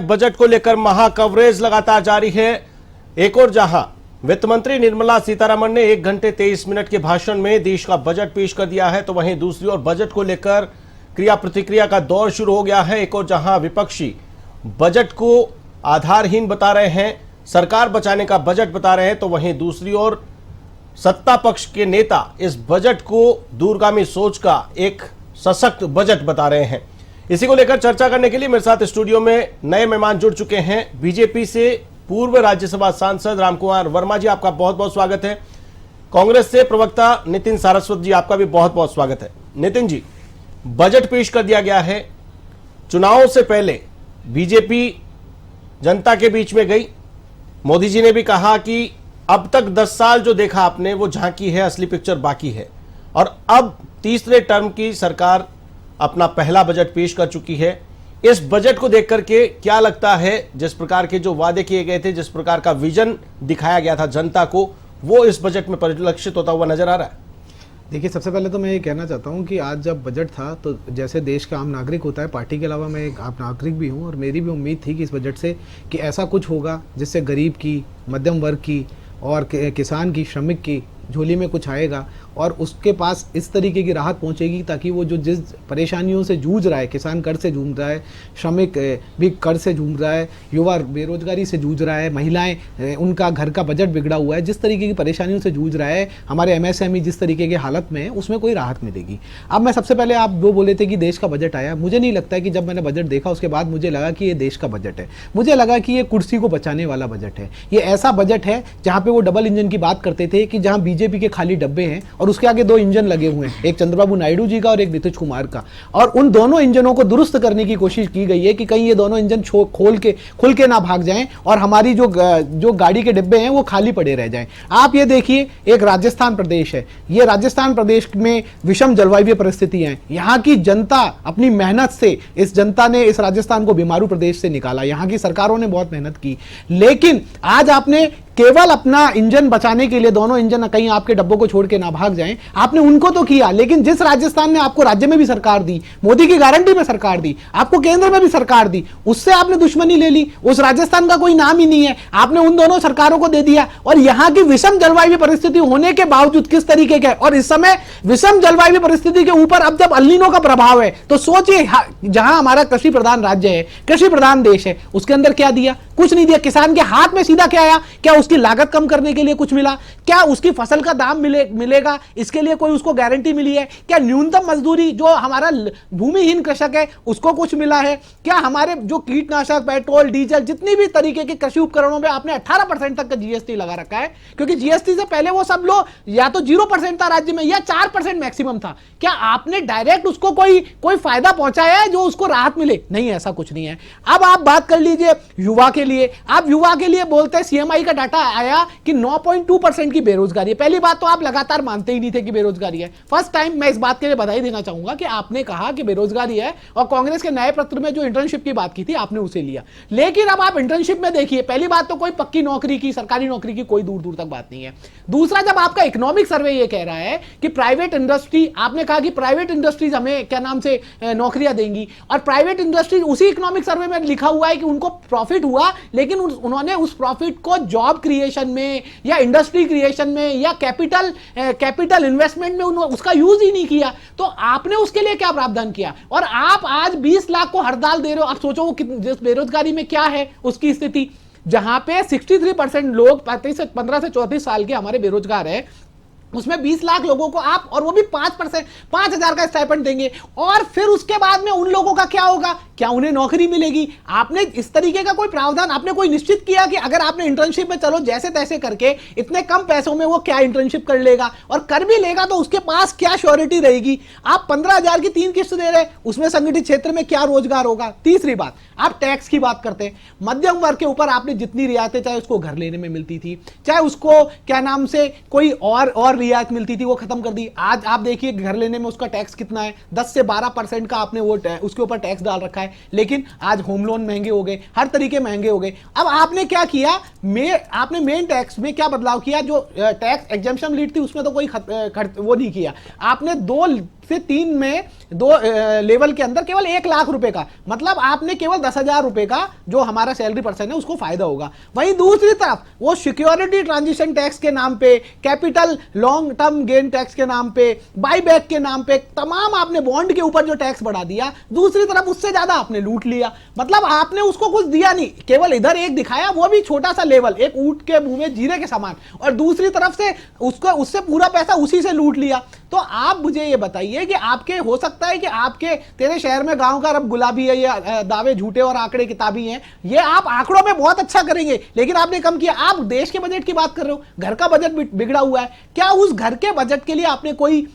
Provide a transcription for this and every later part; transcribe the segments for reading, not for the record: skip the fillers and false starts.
Budget को लेकर महा कवरेज लगातार जारी है। एक और जहां वित्त मंत्री निर्मला सीतारमण ने 1 घंटे 23 मिनट के भाषण में देश का बजट पेश कर दिया है, तो वहीं दूसरी ओर बजट को लेकर क्रिया प्रतिक्रिया का दौर शुरू हो गया है। एक और जहां विपक्षी बजट को आधारहीन बता रहे हैं, सरकार बचाने का बजट बता रहे हैं, तो वहीं दूसरी ओर सत्ता पक्ष के नेता इस बजट को दूरगामी सोच का एक सशक्त बजट बता रहे हैं। इसी को लेकर चर्चा करने के लिए मेरे साथ स्टूडियो में नए मेहमान जुड़ चुके हैं। बीजेपी से पूर्व राज्यसभा सांसद रामकुमार वर्मा जी, आपका बहुत बहुत स्वागत है। कांग्रेस से प्रवक्ता नितिन सारस्वत जी, आपका भी बहुत बहुत स्वागत है। नितिन जी, बजट पेश कर दिया गया है। चुनाव से पहले बीजेपी जनता के बीच में गई। मोदी जी ने भी कहा कि अब तक 10 साल जो देखा आपने वो झांकी है, असली पिक्चर बाकी है। और अब तीसरे टर्म की सरकार अपना पहला बजट पेश कर चुकी है। इस बजट को देख करके क्या लगता है, जिस प्रकार के जो वादे किए गए थे, जिस प्रकार का विजन दिखाया गया था जनता को, वो इस बजट में परिलक्षित होता हुआ नजर आ रहा है? देखिए, सबसे पहले तो मैं ये कहना चाहता हूँ कि आज जब बजट था तो जैसे देश का आम नागरिक होता है, पार्टी के अलावा मैं एक आम नागरिक भी हूँ, और मेरी भी उम्मीद थी कि इस बजट से कि ऐसा कुछ होगा जिससे गरीब की, मध्यम वर्ग की और किसान की, श्रमिक की झोली में कुछ आएगा और उसके पास इस तरीके की राहत पहुंचेगी ताकि वो जो जिस परेशानियों से जूझ रहा है, किसान कर्ज से जूझ रहा है, श्रमिक भी कर्ज से जूझ रहा है, युवा बेरोजगारी से जूझ रहा है, महिलाएं उनका घर का बजट बिगड़ा हुआ है, जिस तरीके की परेशानियों से जूझ रहा है, हमारे एमएसएमई जिस तरीके की हालत में है, उसमें कोई राहत मिलेगी। अब मैं सबसे पहले, आप वो बोले थे कि देश का बजट आया, मुझे नहीं लगता है कि जब मैंने बजट देखा उसके बाद मुझे लगा कि ये देश का बजट है। मुझे लगा कि ये कुर्सी को बचाने वाला बजट है। ये ऐसा बजट है जहाँ पे वो डबल इंजन की बात करते थे कि जहाँ बीजेपी के खाली डब्बे हैं और उसके आगे 2 इंजन लगे हुए हैं, एक चंद्रबाबू नायडू जी का और एक नीतीश कुमार का, और उन दोनों इंजनों को दुरुस्त करने की कोशिश की गई है कि कहीं ये दोनों इंजन खुल के ना भाग जाएं और हमारी जो गाड़ी के डिब्बे हैं वो खाली पड़े रह जाएं। आप ये देखिए, एक राजस्थान प्रदेश है, ये राजस्थान प्रदेश में विषम जलवायु परिस्थितियां हैं। यहाँ की जनता अपनी मेहनत से, इस जनता ने इस राजस्थान को बीमारू प्रदेश से निकाला, यहाँ की सरकारों ने बहुत मेहनत की, लेकिन आज आपने केवल अपना इंजन बचाने के लिए, दोनों इंजन कहीं आपके डब्बों को छोड़ के ना भाग जाएं, आपने उनको तो किया, लेकिन जिस राजस्थान ने आपको राज्य में भी सरकार दी, मोदी की गारंटी में सरकार दी, आपको केंद्र में भी सरकार दी, उससे आपने दुश्मनी ले ली। उस राजस्थान का कोई नाम ही नहीं है, आपने उन दोनों सरकारों को दे दिया। और यहां की विषम जलवायु परिस्थिति होने के बावजूद किस तरीके के, और इस समय विषम जलवायु परिस्थिति के ऊपर अब जब अल नीनो का प्रभाव है, तो सोचिए जहां हमारा कृषि प्रधान राज्य है, कृषि प्रधान देश है, उसके अंदर क्या दिया? कुछ नहीं दिया। किसान के हाथ में सीधा क्या आया? क्या उसकी लागत कम करने के लिए कुछ मिला? क्या उसकी फसल का दाम मिलेगा, इसके लिए कोई उसको गारंटी मिली है? क्या न्यूनतम मजदूरी जो हमारा भूमिहीन कृषक है उसको कुछ मिला है? क्या हमारे जो कीटनाशक, पेट्रोल, डीजल, जितनी भी तरीके के कृषि उपकरणों पे आपने 18% तक का जीएसटी लगा रखा है, क्योंकि जीएसटी से पहले वो सब लोग या तो 0% था राज्य में या 4% मैक्सिमम था। क्या आपने डायरेक्ट उसको कोई फायदा पहुंचाया है जो उसको राहत मिले? नहीं, ऐसा कुछ नहीं है। अब आप बात कर लीजिए युवा के लिए। आप युवा के लिए बोलते हैं, सीएमआई का डाटा आया कि 9.2% की बेरोजगारी है। पहली बात तो आप लगातार मानते ही नहीं थे कि बेरोजगारी है। फर्स्ट टाइम मैं इस बात के लिए बधाई देना चाहूंगा कि आपने कहा कि बेरोजगारी है, और कांग्रेस के नए पत्र में जो इंटर्नशिप की बात की थी आपने उसे लिया। लेकिन अब आप इंटर्नशिप में देखिए, पहली बात तो कोई पक्की नौकरी की, सरकारी नौकरी की कोई दूर दूर तक बात नहीं है। दूसरा, जब आपका इकोनॉमिक सर्वे ये कह रहा है कि प्राइवेट इंडस्ट्री, आपने कहा कि प्राइवेट इंडस्ट्रीज हमें क्या नाम से नौकरियां देंगी, और प्राइवेट इंडस्ट्री उसी इकोनॉमिक सर्वे में लिखा हुआ है कि उनको प्रॉफिट हुआ, लेकिन उन्होंने उस प्रॉफिट को जॉब क्रिएशन में या इंडस्ट्री क्रिएशन में या कैपिटल इन्वेस्टमेंट में उसका यूज ही नहीं किया। तो आपने उसके लिए क्या प्रावधान किया? और आप आज 20 लाख को हड़ताल दे रहे हो। आप सोचो वो जिस बेरोजगारी में क्या है उसकी स्थिति, जहां पे 63% लोग 15 से 34 साल के हमारे बेरोजगार है, उसमें 20 लाख लोगों को आप, और वो भी 5% 5,000 का स्टाइपेंड देंगे, और फिर उसके बाद में उन लोगों का क्या होगा? क्या उन्हें नौकरी मिलेगी? आपने इस तरीके का कोई प्रावधान आपने कोई निश्चित किया कि अगर आपने इंटर्नशिप में, चलो जैसे तैसे करके इतने कम पैसों में वो क्या इंटर्नशिप कर लेगा, और कर भी लेगा तो उसके पास क्या श्योरिटी रहेगी? आप 15,000 की 3 किस्त दे रहे, उसमें संगठित क्षेत्र में क्या रोजगार होगा? तीसरी बात, आप टैक्स की बात करते हैं। मध्यम वर्ग के ऊपर आपने जितनी रियायतें, चाहे उसको घर लेने में मिलती थी, चाहे उसको क्या नाम से कोई और रियायत मिलती थी, वो खत्म कर दी। आज आप देखिए घर लेने में उसका टैक्स कितना है, 10 से 12% का आपने वो उसके ऊपर टैक्स डाल रखा है। लेकिन आज होम लोन महंगे हो गए, हर तरीके महंगे हो गए। अब आपने क्या किया? आपने मेन टैक्स में क्या बदलाव किया? जो टैक्स एग्जेम्पशन लीड थी उसमें तो कोई वो नहीं किया। आपने से 3 में 2 लेवल के अंदर केवल 1 लाख रुपए का, मतलब आपने केवल 10,000 रुपए का जो हमारा सैलरी पर्सन है उसको फायदा होगा। वहीं दूसरी तरफ वो सिक्योरिटी ट्रांजिशन टैक्स के नाम पे, capital long term gain tax के नाम पे, बाईबैक के नाम पे तमाम आपने बॉन्ड के ऊपर जो टैक्स बढ़ा दिया, दूसरी तरफ उससे ज्यादा आपने लूट लिया। मतलब आपने उसको कुछ दिया नहीं, केवल इधर एक दिखाया, वो भी छोटा सा लेवल, एक ऊंट के मुंह में जीरे के समान, और दूसरी तरफ से उसको उससे पूरा पैसा उसी से लूट लिया। तो आप मुझे ये बताइए कि आपके, हो सकता है कि आपके तेरे शहर में गांव का रब गुलाबी है, ये दावे झूठे और आंकड़े किताबी हैं, ये आप आंकड़ों में बहुत अच्छा करेंगे, लेकिन आपने कम किया। आप देश के बजट की बात कर रहे हो, घर का बजट बिगड़ा हुआ है, क्या उस घर के बजट के लिए आपने कोई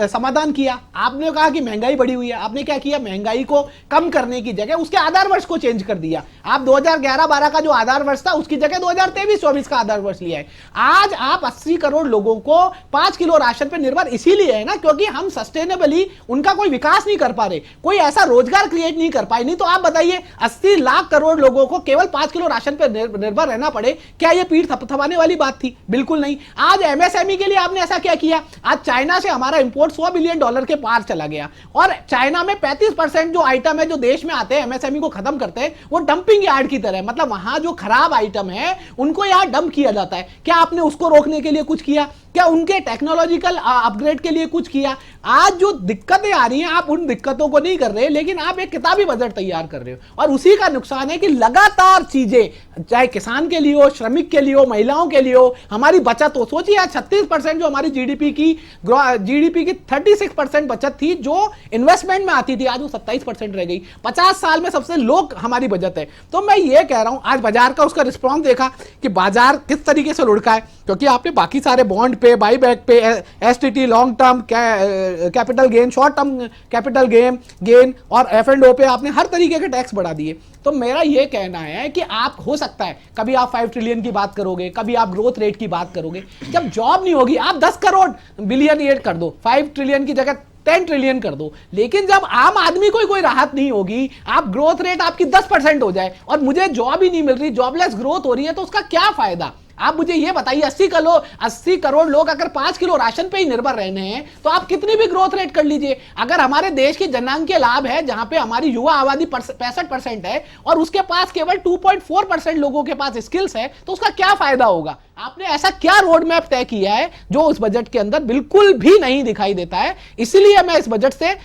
समाधान किया? आपने कहा कि महंगाई बढ़ी हुई है, आपने क्या किया? महंगाई को कम करने की जगह उसके आधार वर्ष को चेंज कर दिया। आप 2011-12 का जो आधार वर्ष था उसकी जगह 2023-24 का आधार वर्ष लिया है। आज आप 80 करोड़ लोगों को 5 किलो राशन पर निर्भर इसीलिए है ना, क्योंकि हम सस्टेनेबली उनका कोई विकास नहीं कर पा रहे, कोई ऐसा रोजगार क्रिएट नहीं कर पाए। नहीं तो आप बताइए 80 लाख करोड़ लोगों को केवल 5 किलो राशन पर निर्भर रहना पड़े, क्या यह पीठ थपथपाने वाली बात थी? बिल्कुल नहीं। आज एमएसएमई के लिए आपने ऐसा क्या किया? आज चाइना से हमारा इंपोर्ट $100 बिलियन के पार चला गया, और चाइना में 35% जो आइटम है जो देश में आते हैं एमएसएमई को खत्म करते हैं, वो डंपिंग यार्ड की तरह, मतलब वहां जो खराब आइटम है उनको यहां डंप किया जाता है। क्या आपने उसको रोकने के लिए कुछ किया? क्या उनके टेक्नोलॉजिकल अपग्रेड के लिए कुछ किया? आज जो दिक्कतें आ रही हैं आप उन दिक्कतों को नहीं कर रहे, लेकिन आप एक किताबी बजट तैयार कर रहे हो, और उसी का नुकसान है कि लगातार चीजें, चाहे किसान के लिए हो, श्रमिक के लिए हो, महिलाओं के लिए हो, हमारी बचत हो। सोचिए आज 36% जो हमारी जीडीपी की 36% बचत थी जो इन्वेस्टमेंट में आती थी, आज वो 27% रह गई। 50 साल में सबसे लो हमारी बचत है। तो मैं ये कह रहा हूं, आज बाजार का उसका रिस्पॉन्स देखा कि बाजार किस तरीके से लुढ़का है, क्योंकि आपने बाकी सारे बॉन्ड पे, बाईबैक पे, STT long term capital gain, short term capital gain और F&O पे आपने हर तरीके के टैक्स बढ़ा दिए। तो मेरा ये कहना है कि आप, हो सकता है कभी आप 5 ट्रिलियन की बात करोगे, कभी आप ग्रोथ रेट की बात करोगे, जब जॉब नहीं होगी आप 10 करोड़ बिलियन एड कर दो, 5 ट्रिलियन की जगह 10 ट्रिलियन कर दो, लेकिन जब आम आदमी को कोई राहत नहीं होगी, आप ग्रोथ रेट आपकी 10% हो जाए और मुझे जॉब ही नहीं मिल रही, जॉबलेस ग्रोथ हो रही है, तो उसका क्या फायदा? आप मुझे ये बताइए, 80 करोड़ लोग अगर 5 किलो राशन पे ही निर्भर रहने हैं, तो आप कितनी भी ग्रोथ रेट कर लीजिए। अगर हमारे देश की जनांकीय लाभ है जहां पे हमारी युवा आबादी 65% है और उसके पास केवल 2.4% लोगों के पास स्किल्स है, तो उसका क्या फायदा होगा? आपने ऐसा क्या रोड मैप तय किया है जो उस बजट के अंदर बिल्कुल भी नहीं दिखाई देता है? इसलिए मैं इस बजट से,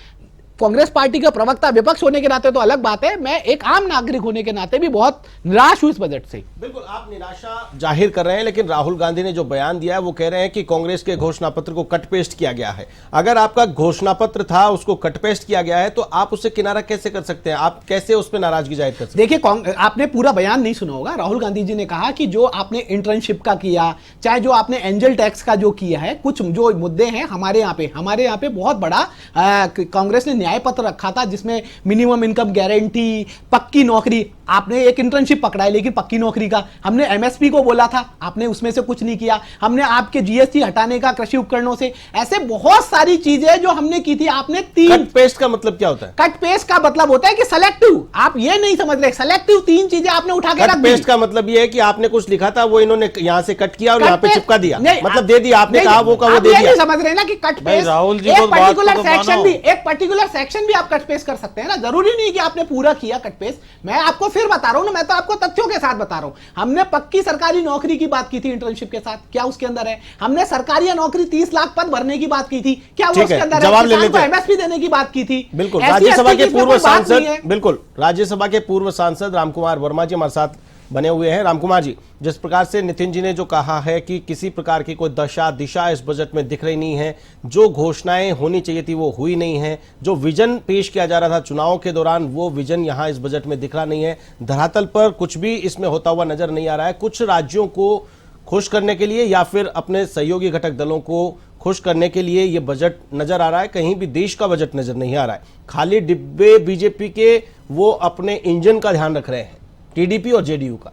कांग्रेस पार्टी का प्रवक्ता विपक्ष होने के नाते तो अलग बात है, मैं एक आम नागरिक होने के नाते भी बहुत निराश हूं इस बजट से। बिल्कुल आप निराशा जाहिर कर रहे हैं, लेकिन राहुल गांधी ने जो बयान दिया है वो कह रहे हैं कि कांग्रेस के घोषणा पत्र को कट पेस्ट किया गया है। अगर आपका घोषणा पत्र था उसको कट पेस्ट किया गया है तो आप उससे किनारा कैसे कर सकते हैं? आप कैसे उस पर नाराजगी जाहिर कर सकते हैं? देखिए, आपने पूरा बयान नहीं सुना होगा। राहुल गांधी जी ने कहा कि जो आपने इंटर्नशिप का किया, चाहे जो आपने एंजल टैक्स का जो किया है, कुछ जो मुद्दे हैं हमारे यहाँ पे बहुत बड़ा कांग्रेस ने न्याय पत्र रखा था जिसमें मिनिमम इनकम गारंटी, पक्की नौकरी, आपने एक इंटर्नशिप पकड़ा है लेकिन पक्की नौकरी का, हमने एमएसपी को बोला था, आपने उसमें से कुछ नहीं किया, हमने आपके जीएसटी हटाने का कृषि उपकरणों से, ऐसे बहुत सारी चीजें जो हमने की थी, आपने 3। कट पेस्ट का मतलब क्या होता है? कट पेस्ट का मतलब होता है कि सेलेक्टिव, आप ये नहीं समझ रहे, सेलेक्टिव 3 चीजें आपने उठा के रख दी। कट पेस्ट का मतलब ये है कि आपने कुछ लिखा था वो इन्होंने यहां से कट किया और यहां पे चिपका दिया, मतलब दे दिया, आपने कहा वो का वो दे दिया। समझ रहे ना कि कट पेस्ट, राहुल जी एक पर्टिकुलर सेक्शन भी आप कट पेस्ट कर सकते हैं ना, जरूरी नहीं कि आपने पूरा किया कट पेस्ट। मैं आपको फिर बता रहा हूं ना, मैं तो आपको तथ्यों के साथ बता रहा हूं। हमने पक्की सरकारी नौकरी की बात की थी इंटर्नशिप के साथ, क्या उसके अंदर है? हमने सरकारी नौकरी 30 लाख पद भरने की बात की थी, क्या वो उसके अंदर है? जवाब ले लेते हैं। एमएसपी देने की बात की थी। बिल्कुल, राज्यसभा के पूर्व सांसद, बिल्कुल राज्यसभा के पूर्व सांसद रामकुमार वर्मा जी हमारे साथ बने हुए हैं। रामकुमार जी, जिस प्रकार से नितिन जी ने जो कहा है कि किसी प्रकार की कोई दशा दिशा इस बजट में दिख रही नहीं है, जो घोषणाएं होनी चाहिए थी वो हुई नहीं है, जो विजन पेश किया जा रहा था चुनाव के दौरान वो विजन यहां इस बजट में दिख रहा नहीं है, धरातल पर कुछ भी इसमें होता हुआ नजर नहीं आ रहा है। कुछ राज्यों को खुश करने के लिए या फिर अपने सहयोगी घटक दलों को खुश करने के लिए ये बजट नजर आ रहा है, कहीं भी देश का बजट नजर नहीं आ रहा है। खाली डिब्बे बीजेपी के वो अपने इंजन का ध्यान रख रहे हैं, टीडीपी और जेडीयू का।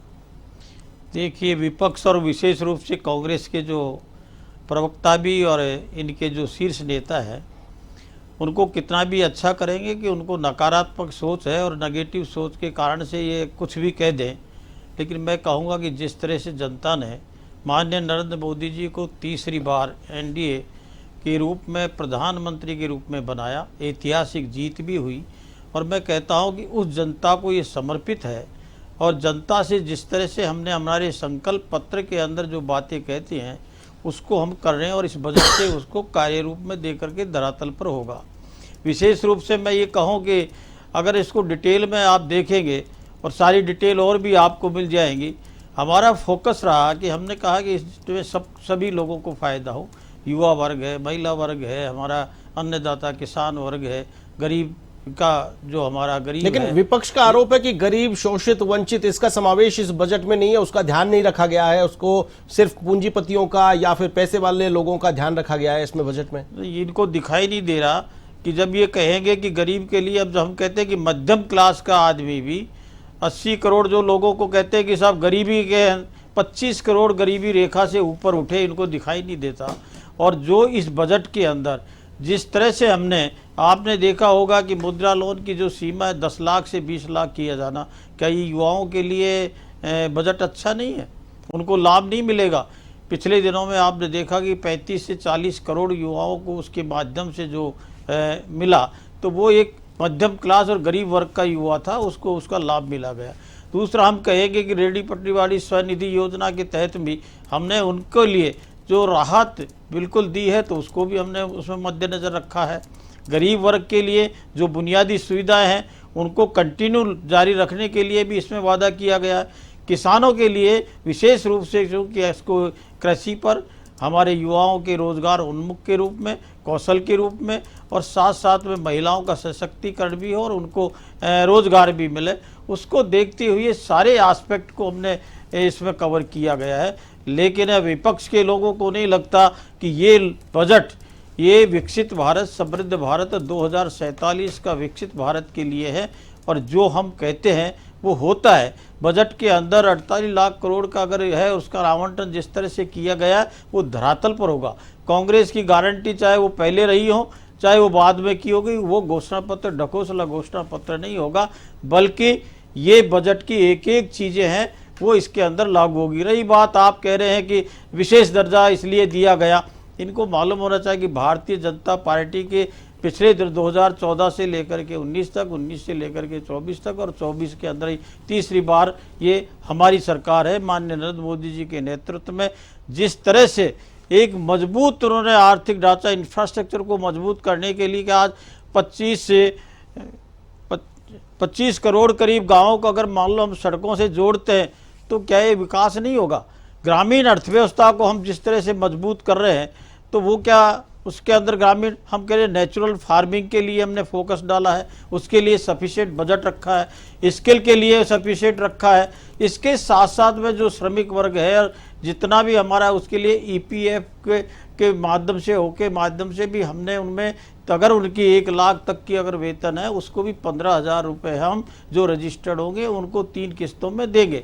देखिए, विपक्ष और विशेष रूप से कांग्रेस के जो प्रवक्ता भी और इनके जो शीर्ष नेता है, उनको कितना भी अच्छा करेंगे कि उनको नकारात्मक सोच है और नेगेटिव सोच के कारण से ये कुछ भी कह दें। लेकिन मैं कहूँगा कि जिस तरह से जनता ने माननीय नरेंद्र मोदी जी को तीसरी बार एनडीए के रूप में, प्रधानमंत्री के रूप में बनाया, ऐतिहासिक जीत भी हुई। और मैं कहता हूं कि उस जनता को ये समर्पित है और जनता से जिस तरह से हमने हमारे संकल्प पत्र के अंदर जो बातें कहते हैं उसको हम कर रहे हैं और इस बजट से उसको कार्य रूप में दे करके धरातल पर होगा। विशेष रूप से मैं ये कहूँ कि अगर इसको डिटेल में आप देखेंगे और सारी डिटेल और भी आपको मिल जाएंगी, हमारा फोकस रहा कि हमने कहा कि इसमें सभी लोगों को फ़ायदा हो। युवा वर्ग है, महिला वर्ग है, हमारा अन्नदाता किसान वर्ग है, गरीब का जो हमारा गरीब लेकिन है। विपक्ष का आरोप है कि गरीब, शोषित, वंचित, इसका समावेश इस बजट में नहीं है, उसका ध्यान नहीं रखा गया है, उसको सिर्फ पूंजीपतियों का या फिर पैसे वाले लोगों का ध्यान रखा गया है इसमें बजट में। इनको दिखाई नहीं दे रहा कि जब ये कहेंगे कि गरीब के लिए, अब जब हम कहते हैं कि मध्यम क्लास का आदमी भी 80 करोड़ जो लोगों को कहते हैं कि साहब गरीबी के 25 करोड़ गरीबी रेखा से ऊपर उठे, इनको दिखाई नहीं देता। और जो इस बजट के अंदर जिस तरह से हमने, आपने देखा होगा कि मुद्रा लोन की जो सीमा है 10 लाख से 20 लाख किया जाना, क्या ये युवाओं के लिए बजट अच्छा नहीं है? उनको लाभ नहीं मिलेगा। पिछले दिनों में आपने देखा कि 35 से 40 करोड़ युवाओं को उसके माध्यम से जो मिला, तो वो एक मध्यम क्लास और गरीब वर्ग का युवा था, उसको उसका लाभ मिला गया। दूसरा हम कहेंगे कि रेहड़ी पटरी वाली स्वनिधि योजना के तहत भी हमने उनके लिए जो राहत बिल्कुल दी है, तो उसको भी हमने उसमें मद्देनज़र रखा है। गरीब वर्ग के लिए जो बुनियादी सुविधाएं हैं उनको कंटिन्यू जारी रखने के लिए भी इसमें वादा किया गया है। किसानों के लिए विशेष रूप से क्योंकि इसको कृषि पर हमारे युवाओं के रोजगार उन्मुख के रूप में, कौशल के रूप में, और साथ साथ में महिलाओं का सशक्तिकरण भी हो और उनको रोजगार भी मिले, उसको देखते हुए सारे एस्पेक्ट को हमने इसमें कवर किया गया है। लेकिन विपक्ष के लोगों को नहीं लगता कि ये बजट ये विकसित भारत, समृद्ध भारत 2047 का विकसित भारत के लिए है। और जो हम कहते हैं वो होता है। बजट के अंदर 48 लाख करोड़ का अगर है, उसका आवंटन जिस तरह से किया गया है वो धरातल पर होगा। कांग्रेस की गारंटी चाहे वो पहले रही हो चाहे वो बाद में की होगी, वो घोषणा पत्र ढकोसला घोषणा पत्र नहीं होगा, बल्कि ये बजट की एक एक चीज़ें हैं वो इसके अंदर लागू होगी। रही बात आप कह रहे हैं कि विशेष दर्जा इसलिए दिया गया, इनको मालूम होना चाहिए कि भारतीय जनता पार्टी के पिछले 2014 से लेकर के 19 तक, 19 से लेकर के 24 तक और 24 के अंदर ही तीसरी बार ये हमारी सरकार है माननीय नरेंद्र मोदी जी के नेतृत्व में। जिस तरह से एक मजबूत उन्होंने आर्थिक ढांचा, इंफ्रास्ट्रक्चर को मजबूत करने के लिए कि आज 25 करोड़ करीब गाँवों को अगर मान लो हम सड़कों से जोड़ते हैं तो क्या ये विकास नहीं होगा? ग्रामीण अर्थव्यवस्था को हम जिस तरह से मजबूत कर रहे हैं, तो वो क्या उसके अंदर ग्रामीण, हम कह रहे हैं नेचुरल फार्मिंग के लिए हमने फोकस डाला है, उसके लिए सफिशिएंट बजट रखा है, स्किल के लिए सफिशिएंट रखा है। इसके साथ साथ में जो श्रमिक वर्ग है जितना भी हमारा, उसके लिए EPF के माध्यम से माध्यम से भी हमने उनमें, तो अगर उनकी 1 लाख तक की अगर वेतन है उसको भी 15,000 रुपये हम जो रजिस्टर्ड होंगे उनको 3 किस्तों में देंगे।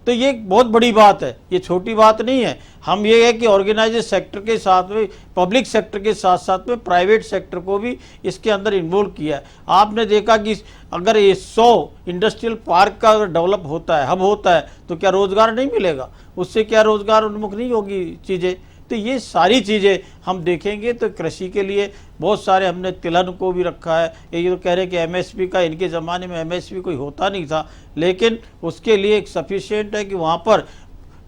तो ये एक बहुत बड़ी बात है, ये छोटी बात नहीं है। हम ये है कि ऑर्गेनाइज्ड सेक्टर के साथ में, पब्लिक सेक्टर के साथ साथ में प्राइवेट सेक्टर को भी इसके अंदर इन्वॉल्व किया है। आपने देखा कि अगर ये 100 इंडस्ट्रियल पार्क का अगर डेवलप होता है, हब होता है, तो क्या रोजगार नहीं मिलेगा? उससे क्या रोजगार उन्मुख नहीं होगी चीज़ें? तो ये सारी चीज़ें हम देखेंगे तो कृषि के लिए बहुत सारे हमने तिलहन को भी रखा है। ये तो कह रहे कि MSP का, इनके ज़माने में MSP कोई होता नहीं था, लेकिन उसके लिए एक सफिशिएंट है कि वहाँ पर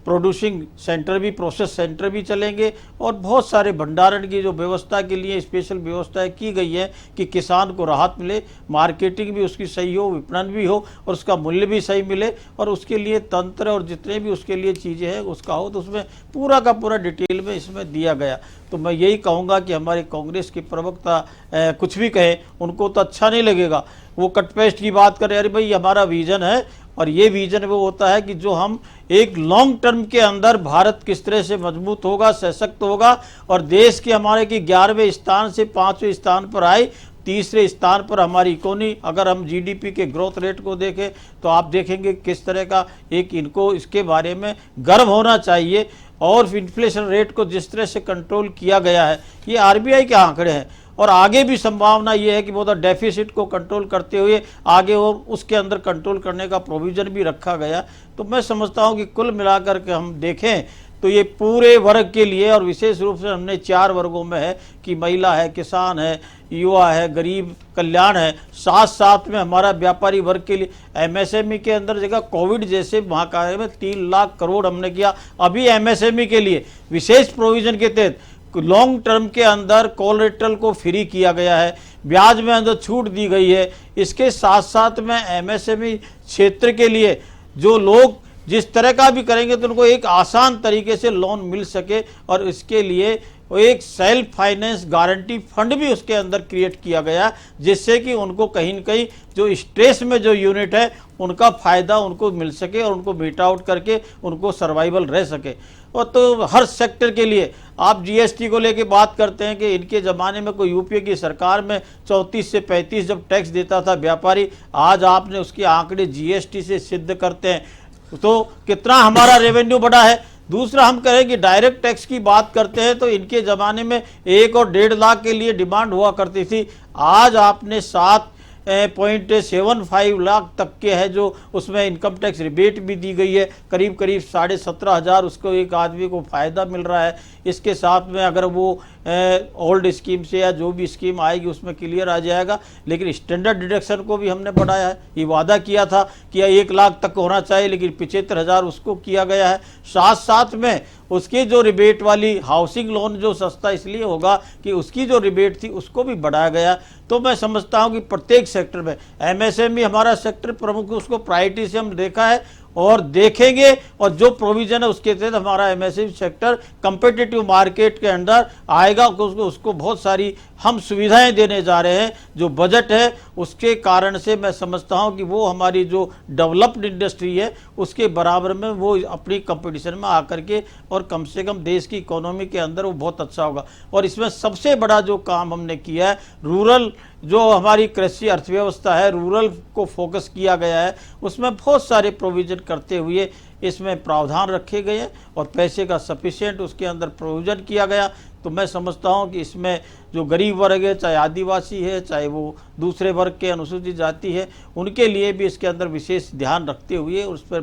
प्रोड्यूसिंग सेंटर भी, प्रोसेस सेंटर भी चलेंगे और बहुत सारे भंडारण की जो व्यवस्था के लिए स्पेशल व्यवस्थाएं की गई है कि किसान को राहत मिले, मार्केटिंग भी उसकी सही हो, विपणन भी हो और उसका मूल्य भी सही मिले, और उसके लिए तंत्र और जितने भी उसके लिए चीज़ें हैं उसका हो, तो उसमें पूरा का पूरा डिटेल में इसमें दिया गया। तो मैं यही कहूँगा कि हमारे कांग्रेस के प्रवक्ता कुछ भी कहें उनको तो अच्छा नहीं लगेगा, वो कटपेस्ट की बात करें। अरे भाई हमारा विजन है, और ये विजन वो होता है कि जो हम एक लॉन्ग टर्म के अंदर भारत किस तरह से मजबूत होगा, सशक्त होगा, और देश के हमारे की 11वें स्थान से 5वें स्थान पर आए, तीसरे स्थान पर हमारी इकोनॉमी, अगर हम GDP के ग्रोथ रेट को देखें तो आप देखेंगे किस तरह का एक, इनको इसके बारे में गर्व होना चाहिए। और इन्फ्लेशन रेट को जिस तरह से कंट्रोल किया गया है, ये RBI के आंकड़े हैं, और आगे भी संभावना ये है कि वो तो डेफिसिट को कंट्रोल करते हुए आगे और उसके अंदर कंट्रोल करने का प्रोविज़न भी रखा गया। तो मैं समझता हूँ कि कुल मिलाकर के हम देखें तो ये पूरे वर्ग के लिए, और विशेष रूप से हमने 4 वर्गों में है कि महिला है, किसान है, युवा है, गरीब कल्याण है, साथ साथ में हमारा व्यापारी वर्ग के लिए एमएसएमई के अंदर जगह कोविड जैसे महाकाल में 3 लाख करोड़ हमने किया। अभी एमएसएमई के लिए विशेष प्रोविजन के तहत लॉन्ग टर्म के अंदर कोलेटरल को फ्री किया गया है, ब्याज में अंदर छूट दी गई है। इसके साथ साथ में एमएसएमई क्षेत्र के लिए जो लोग जिस तरह का भी करेंगे तो उनको एक आसान तरीके से लोन मिल सके, और इसके लिए एक सेल्फ फाइनेंस गारंटी फंड भी उसके अंदर क्रिएट किया गया, जिससे कि उनको कहीं न कहीं जो स्ट्रेस में जो यूनिट है उनका फ़ायदा उनको मिल सके और उनको मीट आउट करके उनको सर्वाइवल रह सके। और तो हर सेक्टर के लिए आप जीएसटी को लेके बात करते हैं कि इनके ज़माने में कोई यूपीए की सरकार में 34 से 35 जब टैक्स देता था व्यापारी, आज आपने उसके आंकड़े जीएसटी से सिद्ध करते हैं तो कितना हमारा रेवेन्यू बढ़ा है। दूसरा हम कहें कि डायरेक्ट टैक्स की बात करते हैं तो इनके ज़माने में 1 और 1.5 लाख के लिए डिमांड हुआ करती थी, आज आपने 7.75 लाख तक के है जो उसमें इनकम टैक्स रिबेट भी दी गई है, करीब 17,500 उसको एक आदमी को फ़ायदा मिल रहा है। इसके साथ में अगर वो ओल्ड स्कीम से या जो भी स्कीम आएगी उसमें क्लियर आ जाएगा। लेकिन स्टैंडर्ड डिडक्शन को भी हमने बढ़ाया है, ये वादा किया था कि 1 लाख तक होना चाहिए, लेकिन 75,000 उसको किया गया है। साथ साथ में उसकी जो रिबेट वाली हाउसिंग लोन जो सस्ता इसलिए होगा कि उसकी जो रिबेट थी उसको भी बढ़ाया गया। तो मैं समझता हूं कि प्रत्येक सेक्टर में एमएसएमई हमारा सेक्टर प्रमुख, उसको प्रायोरिटी से हम देखा है और देखेंगे, और जो प्रोविजन है उसके तहत हमारा एमएसएमई सेक्टर कम्पिटिटिव मार्केट के अंदर आएगा। उसको बहुत सारी हम सुविधाएं देने जा रहे हैं। जो बजट है उसके कारण से मैं समझता हूं कि वो हमारी जो डेवलप्ड इंडस्ट्री है उसके बराबर में वो अपनी कंपटीशन में आकर के, और कम से कम देश की इकोनॉमी के अंदर वो बहुत अच्छा होगा। और इसमें सबसे बड़ा जो काम हमने किया है, रूरल जो हमारी कृषि अर्थव्यवस्था है, रूरल को फोकस किया गया है, उसमें बहुत सारे प्रोविजन करते हुए इसमें प्रावधान रखे गए हैं और पैसे का सफिशिएंट उसके अंदर प्रोविजन किया गया। तो मैं समझता हूं कि इसमें जो गरीब वर्ग है, चाहे आदिवासी है, चाहे वो दूसरे वर्ग के अनुसूचित जाति है, उनके लिए भी इसके अंदर विशेष ध्यान रखते हुए उस पर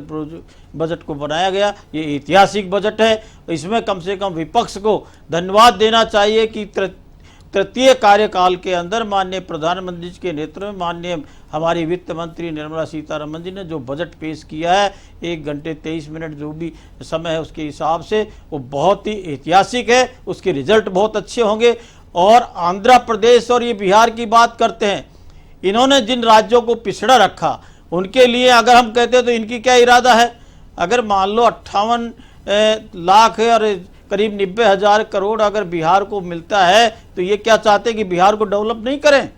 बजट को बनाया गया। ये ऐतिहासिक बजट है। इसमें कम से कम विपक्ष को धन्यवाद देना चाहिए कि तृतीय कार्यकाल के अंदर माननीय प्रधानमंत्री जी के नेतृत्व में माननीय हमारी वित्त मंत्री निर्मला सीतारमण जी ने जो बजट पेश किया है 1 घंटे 23 मिनट जो भी समय है उसके हिसाब से वो बहुत ही ऐतिहासिक है। उसके रिजल्ट बहुत अच्छे होंगे। और आंध्र प्रदेश और ये बिहार की बात करते हैं, इन्होंने जिन राज्यों को पिछड़ा रखा उनके लिए अगर हम कहते हैं तो इनकी क्या इरादा है। अगर मान लो 58 लाख है और करीब 90,000 करोड़ अगर बिहार को मिलता है तो ये क्या चाहते हैं कि बिहार को डेवलप नहीं करें।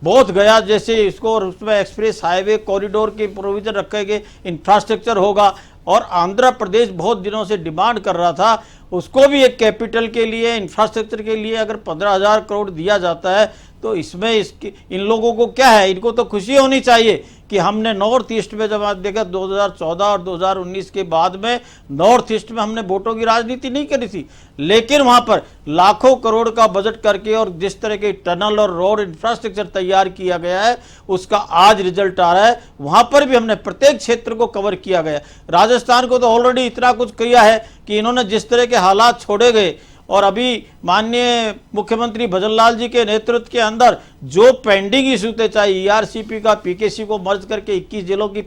बोध गया जैसे इसको, और उसमें एक्सप्रेस हाईवे कॉरिडोर के प्रोविजन रखेंगे, इंफ्रास्ट्रक्चर होगा। और आंध्र प्रदेश बहुत दिनों से डिमांड कर रहा था, उसको भी एक कैपिटल के लिए, इंफ्रास्ट्रक्चर के लिए अगर 15,000 करोड़ दिया जाता है तो इसमें इन लोगों को क्या है, इनको तो खुशी होनी चाहिए कि हमने नॉर्थ ईस्ट में जब आप देखा 2014 और 2019 के बाद में नॉर्थ ईस्ट में हमने वोटों की राजनीति नहीं करी थी, लेकिन वहां पर लाखों करोड़ का बजट करके और जिस तरह के टनल और रोड इंफ्रास्ट्रक्चर तैयार किया गया है उसका आज रिजल्ट आ रहा है। वहां पर भी हमने प्रत्येक क्षेत्र को कवर किया गया। राजस्थान को तो ऑलरेडी इतना कुछ किया है कि इन्होंने जिस तरह के हालात छोड़े गए, और अभी माननीय मुख्यमंत्री भजन लाल जी के नेतृत्व के अंदर जो पेंडिंग इशू थे, चाहे ईआरसीपी का पीकेसी को मर्ज करके 21 जिलों की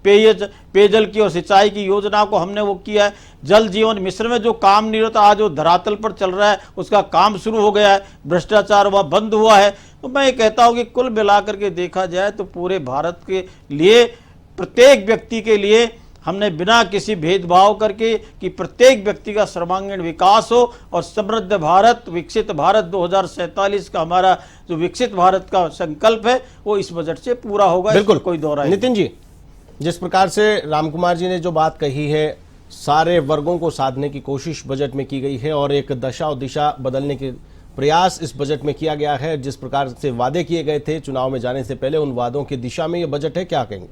पेयजल की और सिंचाई की योजना को हमने वो किया है। जल जीवन मिशन में जो काम नहीं होता आज वो धरातल पर चल रहा है, उसका काम शुरू हो गया है। भ्रष्टाचार वह बंद हुआ है। तो मैं ये कहता हूँ कि कुल मिलाकर के देखा जाए तो पूरे भारत के लिए, प्रत्येक व्यक्ति के लिए हमने बिना किसी भेदभाव करके कि प्रत्येक व्यक्ति का सर्वांगीण विकास हो और समृद्ध भारत, विकसित भारत 2047 का हमारा जो विकसित भारत का संकल्प है वो इस बजट से पूरा होगा। बिल्कुल, कोई दोहराई नितिन जी, जिस प्रकार से रामकुमार जी ने जो बात कही है, सारे वर्गों को साधने की कोशिश बजट में की गई है और एक दशा और दिशा बदलने के प्रयास इस बजट में किया गया है। जिस प्रकार से वादे किए गए थे चुनाव में जाने से पहले, उन वादों की दिशा में ये बजट है, क्या कहेंगे?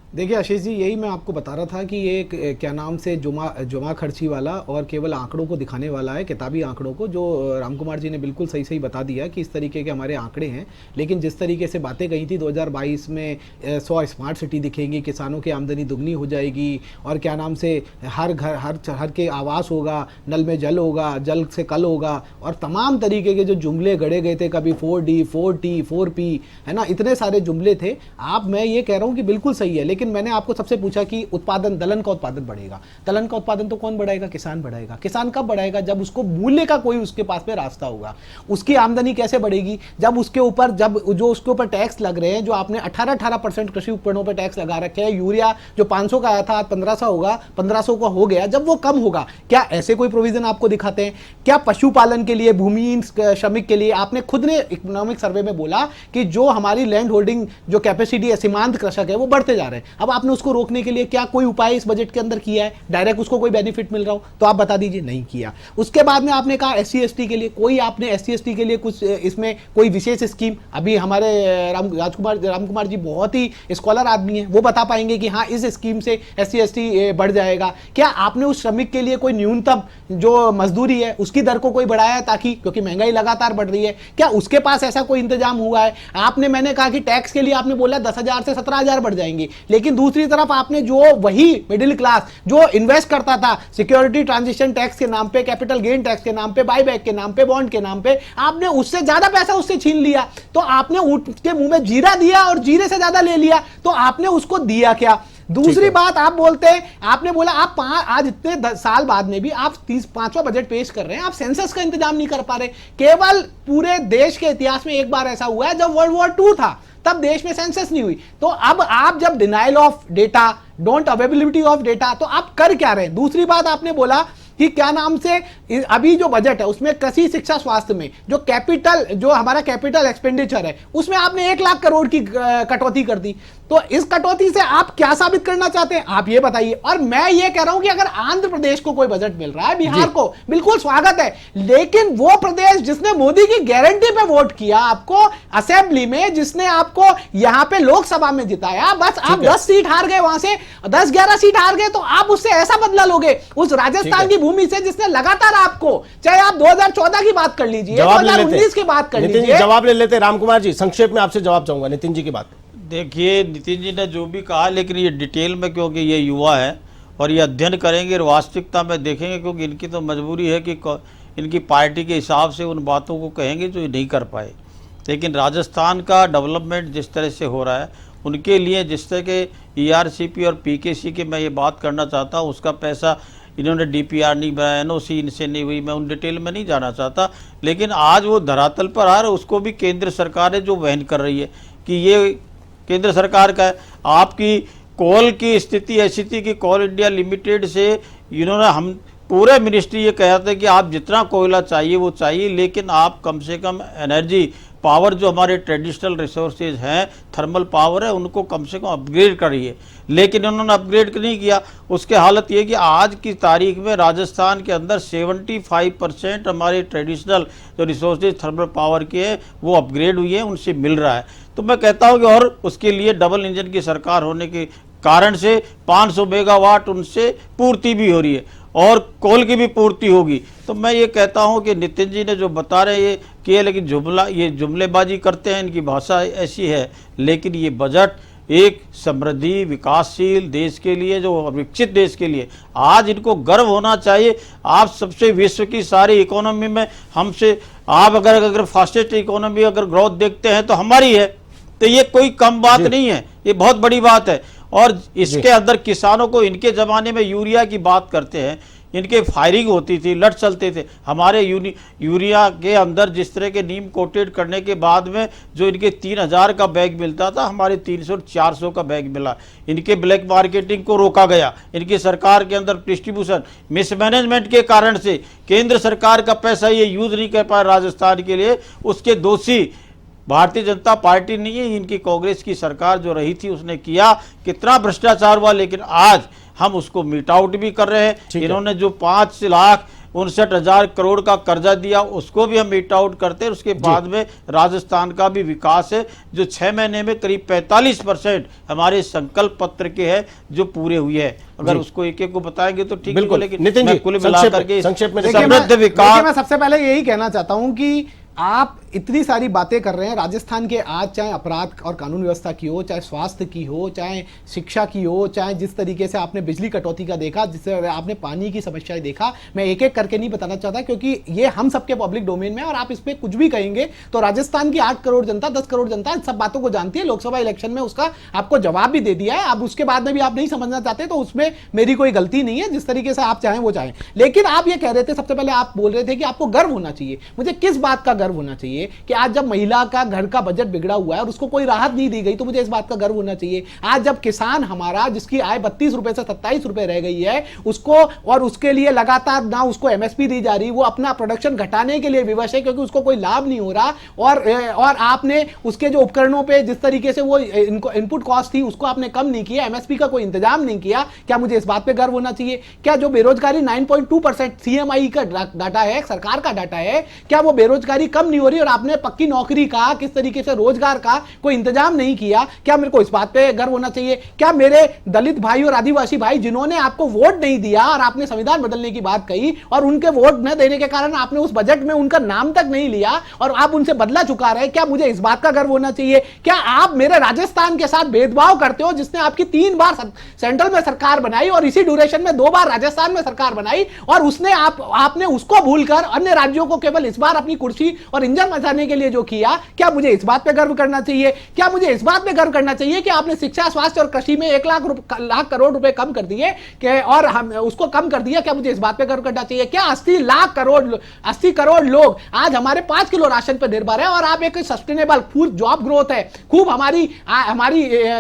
देखिए आशीष जी, यही मैं आपको बता रहा था कि ये क्या नाम से जुमा खर्ची वाला और केवल आंकड़ों को दिखाने वाला है, किताबी आंकड़ों को, जो राम कुमार जी ने बिल्कुल सही सही बता दिया कि इस तरीके के हमारे आंकड़े हैं। लेकिन जिस तरीके से बातें कही थी 2022 में 100 स्मार्ट सिटी दिखेंगी, किसानों की आमदनी दुगनी हो जाएगी, और क्या नाम से हर घर हर के आवास होगा, नल में जल होगा, जल से कल होगा, और तमाम तरीके के जो जुमले गढ़े गए थे, कभी 4D 4T 4P, है ना, इतने सारे जुमले थे। मैं ये कह रहा हूँ कि बिल्कुल सही है, लेकिन मैंने आपको सबसे पूछा कि उत्पादन, दलहन का उत्पादन बढ़ेगा। दलहन का उत्पादन तो कौन बढ़ाएगा? किसान बढ़ाएगा। किसान कब बढ़ाएगा? जब उसको मूल्य का कोई उसके पास में रास्ता होगा। उसकी आमदनी कैसे बढ़ेगी? जब उसके ऊपर उसके ऊपर टैक्स लग रहे हैं, जो आपने 18% कृषि उपकरणों पर टैक्स लगा रखे हैं। यूरिया जो 500 का आया था आज 1500 होगा, 1500 का हो गया, जब वो कम होगा। क्या ऐसे कोई प्रोविजन आपको दिखाते हैं? क्या पशुपालन के लिए, भूमिहीन श्रमिक के लिए आपने खुद ने इकोनॉमिक सर्वे में बोला कि जो हमारी लैंड होल्डिंग जो कैपेसिटी है, सीमांत कृषक है, वो बढ़ते जा रहे हैं। अब आपने उसको रोकने के लिए क्या कोई उपाय इस बजट के अंदर किया है? डायरेक्ट उसको कोई बेनिफिट मिल रहा हो तो आप बता दीजिए, नहीं किया। उसके बाद में आपने कहा SC ST के लिए, कोई आपने SC ST के लिए कुछ इसमें कोई विशेष स्कीम? अभी हमारे राम कुमार जी बहुत ही स्कॉलर आदमी है, वो बता पाएंगे कि हाँ इस स्कीम से SC ST बढ़ जाएगा। क्या आपने उस श्रमिक के लिए कोई न्यूनतम जो मजदूरी है उसकी दर को कोई बढ़ाया है, ताकि, क्योंकि महंगाई लगातार बढ़ रही है, क्या उसके पास ऐसा कोई इंतजाम हुआ है? मैंने कहा कि टैक्स के लिए आपने बोला 10,000 से 17,000 बढ़ जाएंगे, लेकिन दूसरी तरफ आपने जो वही मिडिल क्लास जो इन्वेस्ट करता था सिक्योरिटी ट्रांजिशन टैक्स के नाम पे, कैपिटल गेन टैक्स के नाम पे, बायबैक के नाम पे, बॉन्ड के नाम पे, आपने उससे ज्यादा पैसा उससे छीन लिया। तो आपने उसके मुंह में जीरा दिया और जीरे से ज्यादा ले लिया, तो आपने उसको दिया क्या? दूसरी बात आप बोलते हैं, आपने बोला आप आज इतने साल बाद में भी आप 5वां बजट पेश कर रहे हैं, आप सेंसस का इंतजाम नहीं कर पा रहे। केवल पूरे देश के इतिहास में एक बार ऐसा हुआ है जब वर्ल्ड वॉर 2 था, तब देश में सेंसस नहीं हुई। तो अब आप जब denial of data, don't availability of data, तो आप कर क्या रहे हैं? दूसरी बात आपने बोला कि क्या नाम से अभी जो बजट है उसमें कृषि, शिक्षा, स्वास्थ्य में जो हमारा कैपिटल एक्सपेंडिचर है उसमें आपने 1 लाख करोड़ की कटौती कर दी। तो इस कटौती से आप क्या साबित करना चाहते हैं, आप ये बताइए। और मैं ये कह रहा हूं कि अगर आंध्र प्रदेश को कोई बजट मिल रहा है, बिहार को, बिल्कुल स्वागत है, लेकिन वो प्रदेश जिसने मोदी की गारंटी पे वोट किया आपको असेंबली में, जिसने आपको यहां पे लोकसभा में जिताया, बस आप 10 सीट हार गए, वहां से 10-11 सीट हार गए, तो आप उससे ऐसा बदला लोगे उस राजस्थान की भूमि से जिसने लगातार आपको, चाहे आप 2014 की बात कर लीजिए, 2019 की बात कर लीजिए। जवाब ले लेते राम कुमार जी, संक्षेप में आपसे जवाब चाहूंगा नितिन जी की बात। देखिए, नितिन जी ने जो भी कहा, लेकिन ये डिटेल में, क्योंकि ये युवा है और ये अध्ययन करेंगे और वास्तविकता में देखेंगे, क्योंकि इनकी तो मजबूरी है कि इनकी पार्टी के हिसाब से उन बातों को कहेंगे जो ये नहीं कर पाए। लेकिन राजस्थान का डेवलपमेंट जिस तरह से हो रहा है, उनके लिए जिस तरह के ERCP और PKC के मैं ये बात करना चाहता हूँ, उसका पैसा इन्होंने DPR नहीं बनाया, NOC इनसे नहीं हुई, मैं उन डिटेल में नहीं जाना चाहता। लेकिन आज वो धरातल पर आ रहा है, उसको भी केंद्र सरकार है जो वहन कर रही है कि ये केंद्र सरकार का है। आपकी कोल की स्थिति ऐसी थी कि कोल इंडिया लिमिटेड से इन्होंने, हम पूरे मिनिस्ट्री ये कहते हैं कि आप जितना कोयला चाहिए वो चाहिए, लेकिन आप कम से कम एनर्जी पावर जो हमारे ट्रेडिशनल रिसोर्सेज हैं, थर्मल पावर है, उनको कम से कम अपग्रेड करिए। लेकिन उन्होंने अपग्रेड नहीं किया। उसके हालत ये कि आज की तारीख में राजस्थान के अंदर 75% हमारे ट्रेडिशनल जो रिसोर्सेज थर्मल पावर के हैं वो अपग्रेड हुई है, उनसे मिल रहा है। तो मैं कहता हूँ कि और उसके लिए डबल इंजन की सरकार होने के कारण से 500 मेगावाट उनसे पूर्ति भी हो रही है और कोल की भी पूर्ति होगी। तो मैं ये कहता हूं कि नितिन जी ने जो बता रहे हैं कि लेकिन ये जुमलेबाजी करते हैं, इनकी भाषा ऐसी है। लेकिन ये बजट एक समृद्धि विकासशील देश के लिए, जो विकसित देश के लिए आज इनको गर्व होना चाहिए। आप सबसे विश्व की सारी इकोनॉमी में हमसे, आप अगर फास्टेस्ट इकोनॉमी अगर ग्रोथ देखते हैं तो हमारी है, तो ये कोई कम बात नहीं है, ये बहुत बड़ी बात है। और इसके अंदर किसानों को, इनके ज़माने में यूरिया की बात करते हैं, इनके फायरिंग होती थी, लट चलते थे। हमारे यूरिया के अंदर जिस तरह के नीम कोटेड करने के बाद में जो इनके 3,000 का बैग मिलता था, हमारे 300-400 का बैग मिला। इनके ब्लैक मार्केटिंग को रोका गया। इनकी सरकार के अंदर डिस्ट्रीब्यूशन मिसमैनेजमेंट के कारण से केंद्र सरकार का पैसा ये यूज़ नहीं कर पाया राजस्थान के लिए, उसके दोषी भारतीय जनता पार्टी नहीं है, इनकी कांग्रेस की सरकार जो रही थी उसने किया। कितना भ्रष्टाचार हुआ, लेकिन आज हम उसको मीट आउट भी कर रहे हैं। इन्होंने जो 5 लाख 59,000 करोड़ का कर्जा दिया, उसको भी हम मीट आउट करते हैं। उसके बाद में राजस्थान का भी विकास है, जो 6 महीने में करीब 45% हमारे संकल्प पत्र के है जो पूरे हुए हैं। अगर उसको एक एक को बताएंगे तो ठीक है, लेकिन नितिन जी, कुल मिलाकर के संक्षेप में समृद्ध विकास। मैं सबसे पहले यही कहना चाहता हूं कि आप इतनी सारी बातें कर रहे हैं राजस्थान के आज, चाहे अपराध और कानून व्यवस्था की हो, चाहे स्वास्थ्य की हो, चाहे शिक्षा की हो, चाहे जिस तरीके से आपने बिजली कटौती का देखा, जिससे आपने पानी की समस्याएं देखा, मैं एक एक करके नहीं बताना चाहता क्योंकि ये हम सबके पब्लिक डोमेन में, और आप इस पर कुछ भी कहेंगे तो राजस्थान की 8 करोड़ जनता, 10 करोड़ जनता इन सब बातों को जानती है। लोकसभा इलेक्शन में उसका आपको जवाब भी दे दिया है। अब उसके बाद में भी आप नहीं समझना चाहते तो उसमें मेरी कोई गलती नहीं है, जिस तरीके से आप चाहें वो चाहें। लेकिन आप ये कह रहे थे, सबसे पहले आप बोल रहे थे कि आपको गर्व होना चाहिए। मुझे किस बात का गर्व होना चाहिए कि आज जब महिला का घर का बजट बिगड़ा हुआ है और उसको कोई राहत नहीं दी गई तो मुझे इस बात का गर्व होना चाहिए। आज जब किसान हमारा, जिसकी आय 32 रुपए से 27 रुपए रह गई है, उसको और उसके लिए लगातार ना उसको एमएसपी दी जा रही, वो अपना प्रोडक्शन घटाने के लिए विवश है क्योंकि उसको कोई लाभ नहीं हो रहा, और आपने उसके जो उपकरणों पे जिस तरीके से वो इनपुट कॉस्ट थी उसको आपने कम नहीं किया, एमएसपी का कोई इंतजाम नहीं किया। क्या मुझे इस बात पे गर्व होना चाहिए? क्या जो बेरोजगारी 9.2% सीएमआई का डाटा है, सरकार का डाटा है, क्या वो बेरोजगारी कम नहीं हो रही और आपने पक्की नौकरी का, किस तरीके से रोजगार का कोई इंतजाम नहीं किया? क्या मेरे को इस बात पे गर्व होना चाहिए? क्या मेरे दलित भाई और आदिवासी भाई जिन्होंने आपको वोट नहीं दिया और आपने संविधान बदलने की बात कही और उनके वोट न देने के कारण आपने उस बजट में उनका नाम तक नहीं लिया और आप उनसे बदला चुका रहे, क्या मुझे इस बात का गर्व होना चाहिए? क्या आप मेरे राजस्थान के साथ भेदभाव करते हो, जिसने आपकी 3 बार सेंट्रल में सरकार बनाई और इसी ड्यूरेशन में 2 बार राजस्थान में सरकार बनाई, और उसने आपने उसको भूलकर अन्य राज्यों को केवल इस बार अपनी कुर्सी और इंजन बचाने के लिए जो किया? क्या मुझे इस बात पे गर्व करना चाहिए? क्या मुझे इस बात पे गर्व करना चाहिए कि आपने शिक्षा, स्वास्थ्य और कृषि में 1 लाख करोड़ रुपए कम कर दिए और हम उसको कम कर दिया? क्या मुझे इस बात पे गर्व करना चाहिए? क्या 80 करोड़ लोग आज हमारे 5 किलो राशन पर निर्भर है और आप एक सस्टेनेबल फूड जॉब ग्रोथ है, खूब हमारी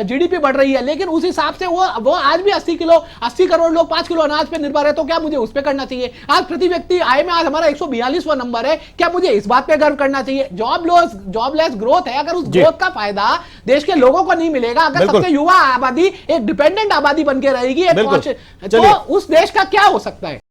जीडीपी बढ़ रही है, लेकिन उस हिसाब से वो आज भी 80 करोड़ लोग 5 किलो अनाज पे निर्भर है, तो क्या मुझे उस पे करना चाहिए? आज प्रति व्यक्ति आय में आज हमारा 142वां नंबर है, क्या मुझे इस बात पे गर्व करना चाहिए? जॉबलेस ग्रोथ है, अगर उस ग्रोथ का फायदा देश के लोगों को नहीं मिलेगा, अगर सबसे युवा आबादी एक डिपेंडेंट आबादी बन के रहेगी, तो उस देश का क्या हो सकता है?